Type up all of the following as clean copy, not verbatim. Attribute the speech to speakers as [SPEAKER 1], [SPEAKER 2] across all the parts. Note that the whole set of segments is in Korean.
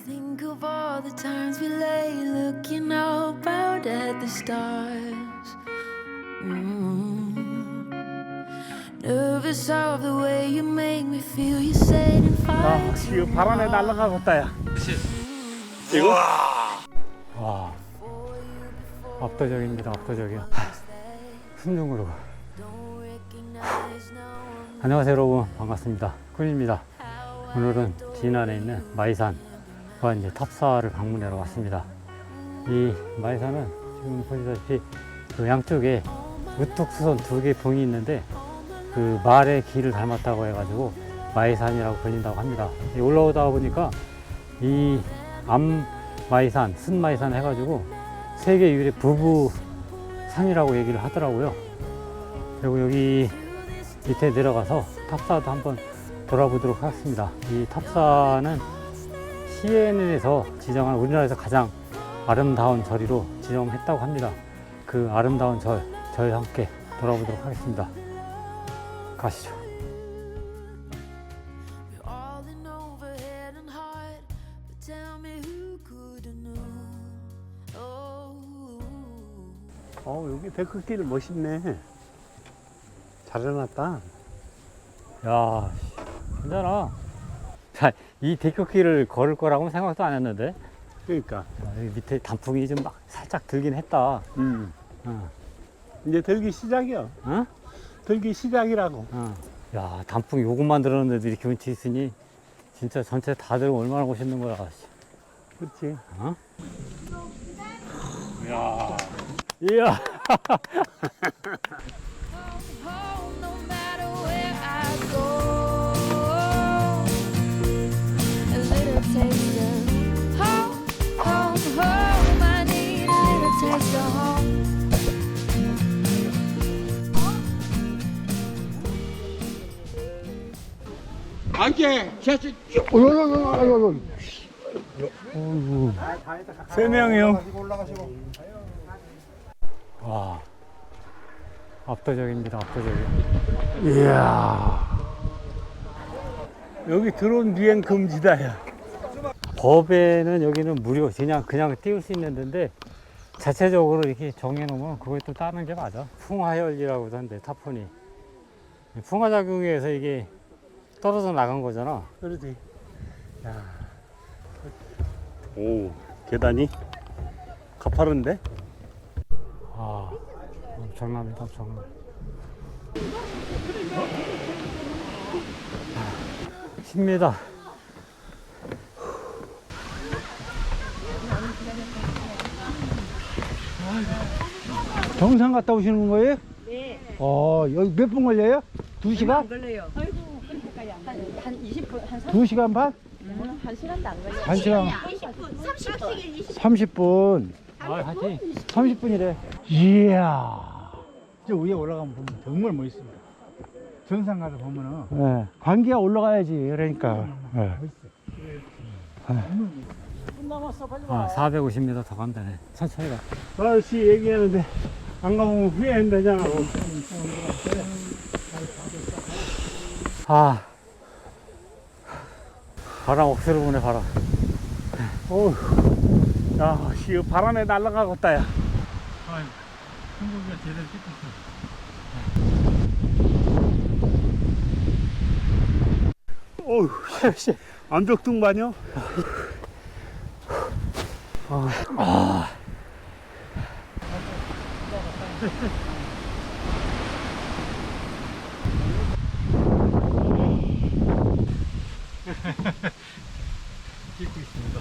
[SPEAKER 1] Think of all the times we lay looking up out at the stars. Nervous of the way you make me feel. You said in fire.
[SPEAKER 2] 지금 바람에 날아가겠다 야. 이거? 와, 압도적입니다. 압도적이야. 순종으로. 안녕하세요 여러분, 반갑습니다. 꾼입니다. 오늘은 진안에 있는 마이산과 이제 탑사를 방문하러 왔습니다. 이 마이산은 지금 보시다시피 그 양쪽에 우뚝 수선 두 개 봉이 있는데 그 말의 길을 닮았다고 해가지고 마이산이라고 불린다고 합니다. 올라오다 보니까 이 암마이산, 순마이산 해가지고 세계 유일의 부부 산이라고 얘기를 하더라고요. 그리고 여기 밑에 내려가서 탑사도 한번 돌아보도록 하겠습니다. 이 탑사는 CNN에서 지정한 우리나라에서 가장 아름다운 절이로 지정했다고 합니다. 그 아름다운 저희 함께 돌아보도록 하겠습니다. 가시죠. 여기 데크길 멋있네. 잘 해놨다. 야, 괜찮아. 자, 이 데크길을 걸을 거라고는 생각도 안 했는데. 그러니까. 야, 여기 밑에 단풍이 좀 막 살짝 들긴 했다. 이제 들기 시작이야. 응? 들기 시작이라고. 야, 단풍이 요것만 들었는데도 이렇게 운치 있으니 진짜 전체 다 들으면 얼마나 멋있는 거야. 그렇지. 어? 이야. 이야.
[SPEAKER 3] 안게 샷이
[SPEAKER 2] 세 명이요. 와, 압도적입니다. 압도적이야. 이야, 여기 드론 비행 금지다. 야. 법에는 여기는 무료, 그냥 띄울 수 있는 데인데 자체적으로 이렇게 정해놓으면 그걸 또 따는 게 맞아. 풍화혈이라고도 한대, 타폰이. 풍화작용에 의해서 이게 떨어져 나간 거잖아. 그러지. 야. 오, 계단이 가파른데? 아, 엄청납니다, 엄청나. 쉽니다.
[SPEAKER 4] 정상 갔다 오시는 거예요?
[SPEAKER 5] 네.
[SPEAKER 4] 여기 몇 분 걸려요? 2시간?
[SPEAKER 5] 안 걸려요. 아이고, 그러니까요. 한 20분, 한
[SPEAKER 4] 2시간 반?
[SPEAKER 5] 1시간도 안 걸려요.
[SPEAKER 4] 1시간
[SPEAKER 5] 30분.
[SPEAKER 4] 30분.
[SPEAKER 2] 하여튼
[SPEAKER 4] 30분이래. 이야. 저 위에 올라가면 보면 정말 멋있습니다. 정상 가서 보면은. 네. 관계가 올라가야지. 그러니까. 네.
[SPEAKER 2] 아, 450m 더 간다네. 천천히 가.
[SPEAKER 4] 아저씨 얘기하는데 안 가면 후회한다잖아.
[SPEAKER 2] 아, 바람 억수로 부네, 바람.
[SPEAKER 4] 어우. 야, 씨, 바람에 날아가겠다, 야.
[SPEAKER 2] 아, 한국이가 제대로 찍혔어.
[SPEAKER 4] 어우, 씨. 암벽등반이요?
[SPEAKER 2] 찍고 있습니다.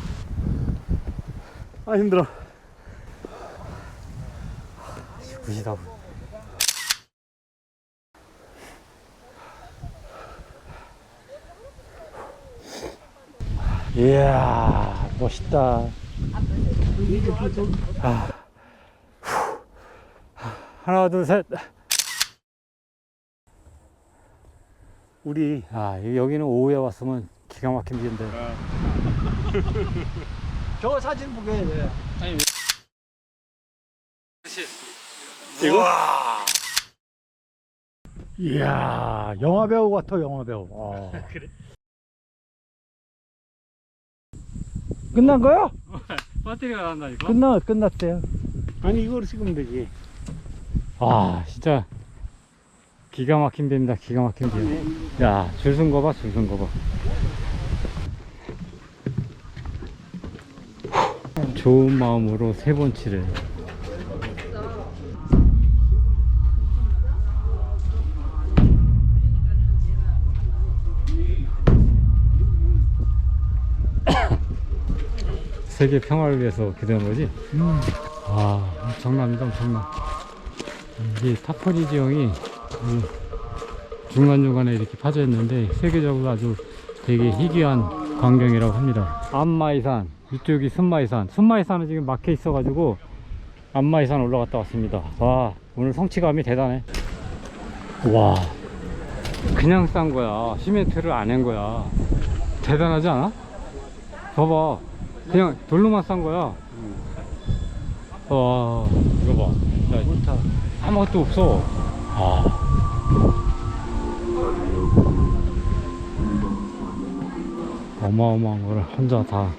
[SPEAKER 4] 아, 힘들어.
[SPEAKER 2] 굿이다.
[SPEAKER 4] 이야, 멋있다.
[SPEAKER 2] 하나, 둘, 셋.
[SPEAKER 4] 우리
[SPEAKER 2] 여기는 오후에 왔으면 기가 막힌 비인데.
[SPEAKER 4] 저 사진 보게 해야 돼.
[SPEAKER 2] 아니,
[SPEAKER 4] 이거? 이야, 영화배우 같아, 영화배우.
[SPEAKER 2] 그래?
[SPEAKER 4] 끝난 거요?
[SPEAKER 2] 배터리가 난다니까?
[SPEAKER 4] 끝났대요.
[SPEAKER 3] 아니 이거로 찍으면 되지.
[SPEAKER 2] 아, 진짜 기가 막힌 데입니다. 기가 막힌 데. 야, 줄 쓴 거 봐, 줄 쓴 거 봐. 좋은 마음으로 3번치를. 세계 평화를 위해서 기도한 거지? 아, 엄청납니다, 엄청나. 이게 타퍼리 지형이 중간중간에 이렇게 파져 있는데 세계적으로 아주 되게 희귀한 광경이라고 합니다. 안마이산, 이쪽이 순마이산. 순마이산은 지금 막혀 있어 가지고 안마이산 올라갔다 왔습니다. 와, 오늘 성취감이 대단해. 와, 그냥 싼 거야. 시멘트를 안 한 거야. 대단하지 않아? 봐봐, 그냥 돌로만 싼 거야. 와, 이거 봐. 야, 좋다. 아무것도 없어. 아. 어마어마한 거를 혼자 다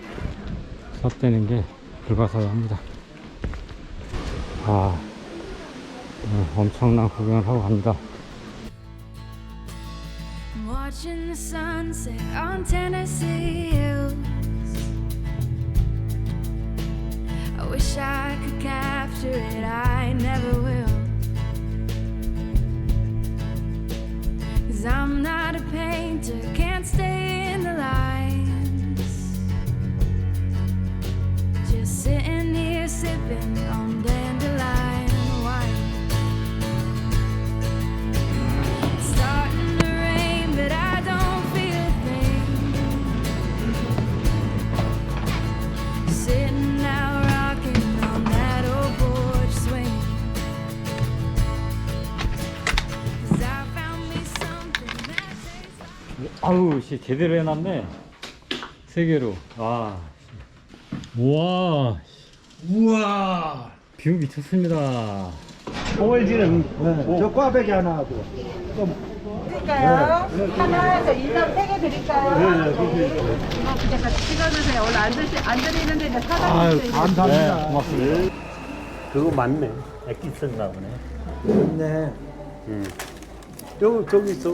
[SPEAKER 2] 샀다는 게 불가사의합니다. 아, 엄청난 구경을 하고 갑니다.
[SPEAKER 1] Watching the sunset on Tennessee hills. I wish I could capture it, I never will. 'Cause I'm not a painter, can't stay in the lines. Just sitting here sipping on dandelion wine. It's starting to rain, but I don't feel a thing. Sitting out rocking on that old porch swing. 'Cause I found me something that tastes like
[SPEAKER 2] 아우, 씨, 제대로 해놨네. 3개로. 와. 우와.
[SPEAKER 4] 우와.
[SPEAKER 2] 뷰 미쳤습니다.
[SPEAKER 3] OLG는
[SPEAKER 4] 저 꽈배기 하나 하고.
[SPEAKER 5] 드릴까요? 하나, 저 인삼 3개 드릴까요? 이거 그냥 같이 찍어주세요. 원래 안 드리는데 이제 사다
[SPEAKER 4] 아유,
[SPEAKER 5] 주세요.
[SPEAKER 4] 감사합니다.
[SPEAKER 2] 고맙습니다.
[SPEAKER 3] 그거 맞네. 액기 썼나 보네.
[SPEAKER 4] 네.
[SPEAKER 3] 저기 있어.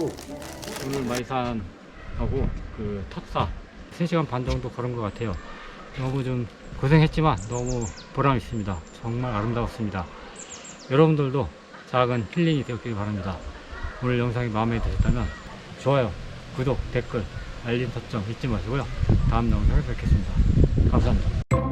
[SPEAKER 2] 오늘 마이산하고 그 탑사 3시간 반 정도 걸은 것 같아요. 너무 좀 고생했지만 너무 보람 있습니다. 정말 아름다웠습니다. 여러분들도 작은 힐링이 되었길 바랍니다. 오늘 영상이 마음에 드셨다면 좋아요, 구독, 댓글, 알림 설정 잊지 마시고요. 다음 영상을 뵙겠습니다. 감사합니다.